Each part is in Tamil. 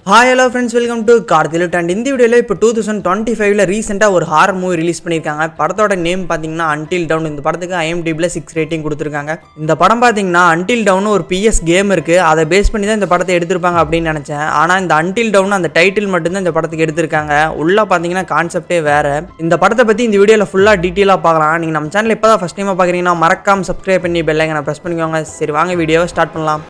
Hi hello friends, welcome to கார்த்திலுட். அண்ட் இந்த வீடியோவில் இப்போ 2025 ரீசெண்டாக ஒரு ஹாரர் மூவி ரிலீஸ் பண்ணியிருக்காங்க. படத்தோட நேம் பார்த்தீங்கன்னா அன்டில் டவுன். இந்த படத்துக்கு IMDbல 6 ரேட்டிங் கொடுத்துருக்காங்க. இந்த படம் பார்த்தீங்கன்னா அன்டில் டவுன் ஒரு PS கேம் இருக்குது, அதை பேஸ் பண்ணி தான் இந்த படத்தை எடுத்திருப்பாங்க அப்படின்னு நினச்சேன். ஆனால் இந்த அன்டில் டவுன் அந்த டைட்டில் மட்டும்தான் இந்த படத்துக்கு எடுத்திருக்காங்க. உள்ளே பார்த்தீங்கன்னா கான்செப்டே வேறு. இந்த படத்தை பற்றி இந்த வீடியோவில் ஃபுல்லாக டீட்டெயிலாக பார்க்கலாம். நீங்கள் நம்ம சேனல் இப்போ தான் ஃபஸ்ட் டைமாக பார்க்குறீங்கன்னா மறக்காம சப்ஸ்கிரைப் பண்ணி பெல் ஐகானை ப்ரெஸ் பண்ணிக்கோங்க. சரி, வாங்க வீடியோவை ஸ்டார்ட் பண்ணலாம்.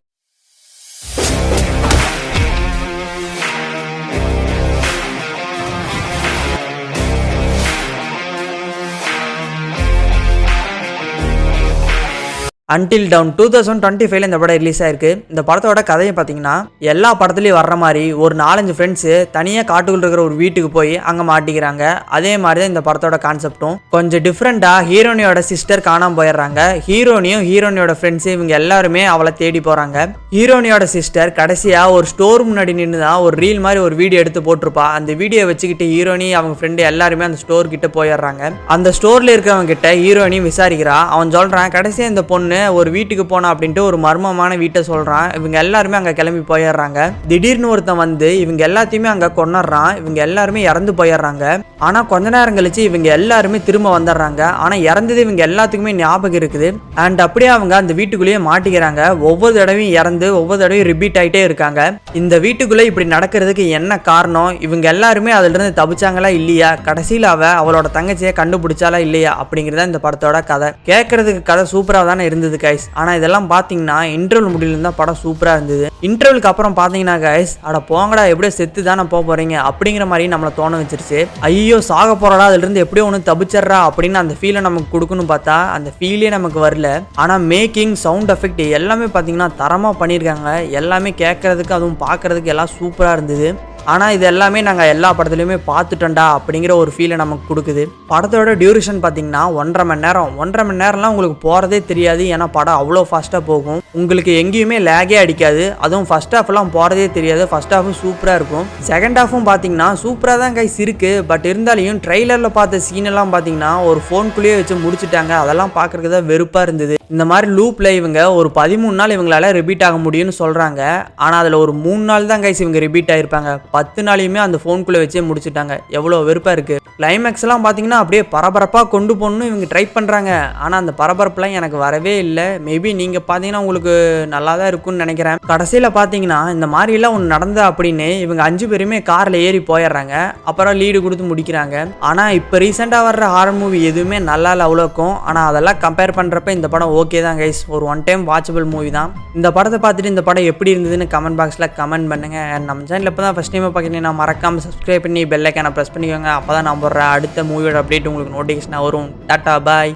அன்டில் டவுன் 2025 இந்த படம் ரிலீஸ் ஆயிருக்கு. இந்த படத்தோட கதையை பார்த்தீங்கன்னா எல்லா படத்துலையும் வர்ற மாதிரி ஒரு 4-5 ஃப்ரெண்ட்ஸு தனியாக காட்டுக்குள்ள இருக்கிற ஒரு வீட்டுக்கு போய் அங்கே மாட்டிக்கிறாங்க. அதே மாதிரி தான் இந்த படத்தோட கான்செப்டும். கொஞ்சம் டிஃப்ரெண்ட்டாக ஹீரோனியோட சிஸ்டர் காணாமல் போயிடுறாங்க. ஹீரோனியோட ஃப்ரெண்ட்ஸு இவங்க எல்லாருமே அவளை தேடி போகிறாங்க. ஹீரோனியோட சிஸ்டர் கடைசியாக ஒரு ஸ்டோர் முன்னாடி நின்று தான் ஒரு ரீல் மாதிரி ஒரு வீடியோ எடுத்து போட்டிருப்பா. அந்த வீடியோ வச்சுக்கிட்டு ஹீரோனி அவங்க ஃப்ரெண்டு எல்லாருமே அந்த ஸ்டோர் கிட்ட போயிடுறாங்க. அந்த ஸ்டோரில் இருக்கிறவங்க கிட்ட ஹீரோனி விசாரிக்கிறா. அவன் சொல்கிறான், கடைசியாக இந்த பொண்ணு ஒரு வீட்டுக்கு போனா அப்படின்ட்டு ஒரு மர்மமான வீட்டை சொல்றான். இவங்க எல்லாருமே அங்க கிளம்பி போயிடுறாங்க. திடீர்னு ஒருத்தன் வந்து இவங்க எல்லாத்தையுமே அங்க கொன்னுறான். இவங்க எல்லாருமே இறந்து போயிடுறாங்க. ஆனா கொஞ்ச நேரம் கழிச்சு இவங்க எல்லாருமே திரும்ப வந்துடுறாங்க. ஆனா இறந்தது இவங்க எல்லாத்துக்குமே ஞாபகம் இருக்குது. அண்ட் அப்படியே அவங்க அந்த வீட்டுக்குள்ளேயே மாட்டிக்கிறாங்க. ஒவ்வொரு தடவையும் இறந்து ஒவ்வொரு தடவையும் ரிப்பீட் ஆகிட்டே இருக்காங்க. இந்த வீட்டுக்குள்ள இப்படி நடக்கிறதுக்கு என்ன காரணம்? இவங்க எல்லாருமே அதுல இருந்து தப்பிச்சாங்களா இல்லையா? கடைசியில் அவளோட தங்கச்சியை கண்டுபிடிச்சாலா இல்லையா? அப்படிங்கிறத இந்த படத்தோட கதை. கேட்கறதுக்கு கதை சூப்பரா தானே இருந்தது கைஸ். ஆனா இதெல்லாம் பாத்தீங்கன்னா இன்டர்வல் முடியல இருந்தா படம் சூப்பரா இருந்தது. இன்டர்வலுக்கு அப்புறம் பாத்தீங்கன்னா கைஸ், அட போங்கடா, எப்படியோ செத்து தானே போறீங்க அப்படிங்கிற மாதிரி நம்மளை தோண வச்சிருச்சு. ஐயோ சாக போறடா, அதுல இருந்து எப்படியோ ஒன்று தப்பிச்சிட்றா அப்படின்னு அந்த ஃபீலை நமக்கு கொடுக்கணும் பார்த்தா அந்த ஃபீலே நமக்கு வரல. ஆனா மேக்கிங், சவுண்ட் எஃபெக்ட் எல்லாமே பாத்தீங்கன்னா தரமா பண்ணியிருக்காங்க. எல்லாமே கேட்கறதுக்கு அதுவும் பார்க்கறதுக்கு எல்லாம் சூப்பரா இருந்தது. ஆனால் இது எல்லாமே நாங்கள் எல்லா படத்துலையுமே பார்த்துட்டோண்டா அப்படிங்கிற ஒரு ஃபீலை நமக்கு கொடுக்குது. படத்தோட டியூரேஷன் பார்த்தீங்கன்னா 1.5 மணி நேரம். 1.5 மணி நேரம்லாம் உங்களுக்கு போகிறதே தெரியாது. ஏன்னா படம் அவ்வளோ ஃபாஸ்ட்டாக போகும். உங்களுக்கு எங்கேயுமே லேகே அடிக்காது. அதுவும் ஃபர்ஸ்ட் ஹாஃப்லாம் போகிறதே தெரியாது. ஃபர்ஸ்ட் ஹாஃபும் சூப்பராக இருக்கும். செகண்ட் ஹாஃபும் பார்த்தீங்கன்னா சூப்பராக தான் கைஸ் இருக்குது. பட் இருந்தாலையும் ட்ரெய்லரில் பார்த்த சீனெல்லாம் பார்த்தீங்கன்னா ஒரு ஃபோனுக்குள்ளேயே வச்சு முடிச்சுட்டாங்க. அதெல்லாம் பார்க்குறதுக்கு தான் வெறுப்பாக இருந்தது. இந்த மாதிரி லூப்பில் இவங்க ஒரு 13 நாள் இவங்களால ரிப்பீட் ஆக முடியும்னு சொல்கிறாங்க. ஆனால் அதில் ஒரு 3 நாள் தான் கைஸ் இவங்க ரிப்பீட் ஆகிருப்பாங்க. 10 நாளையுமே அந்த ஃபோனுக்குள்ளே வச்சே முடிச்சுட்டாங்க. எவ்வளோ வெறுப்பாக இருக்குது. கிளைமேக்ஸ்லாம் பார்த்தீங்கன்னா அப்படியே பரபரப்பாக கொண்டு போகணும்னு இவங்க ட்ரை பண்ணுறாங்க. ஆனால் அந்த பரபரப்புலாம் எனக்கு வரவே இல்லை. மேபி நீங்கள் பார்த்தீங்கன்னா உங்களுக்கு நல்லா தான் இருக்கும்னு நினைக்கிறேன். கடைசியில் பார்த்தீங்கன்னா இந்த மாதிரிலாம் ஒன்று நடந்தா அப்படின்னு இவங்க 5 பேருமே காரில் ஏறி போயிடுறாங்க. அப்புறம் லீடு கொடுத்து முடிக்கிறாங்க. ஆனால் இப்போ ரீசெண்டாக வர்ற ஹாரர் மூவி எதுவுமே நல்லா இல்லை அவ்வளோக்கும். ஆனால் அதெல்லாம் கம்பேர் பண்ணுறப்ப இந்த படம் ஓகே தான் கைஸ். ஒரு ஒன் டைம் வாட்சபிள் மூவி தான். இந்த படத்தை பார்த்துட்டு இந்த படம் எப்படி இருந்ததுன்னு கமெண்ட் பாக்ஸில் கமெண்ட் பண்ணுங்க. நம்ம சேனல் இப்போ தான் ஃபஸ்ட் டைம் பார்க்குறீங்கன்னா மறக்காம சப்ஸ்கிரைப் பண்ணி பெல் ஐகானை ப்ரெஸ் பண்ணிக்கோங்க. அப்போ தான் நான் போடுற அடுத்த மூவியோட அப்டேட் உங்களுக்கு நோட்டிஃபிகேஷனாக வரும். டாட்டா பாய்.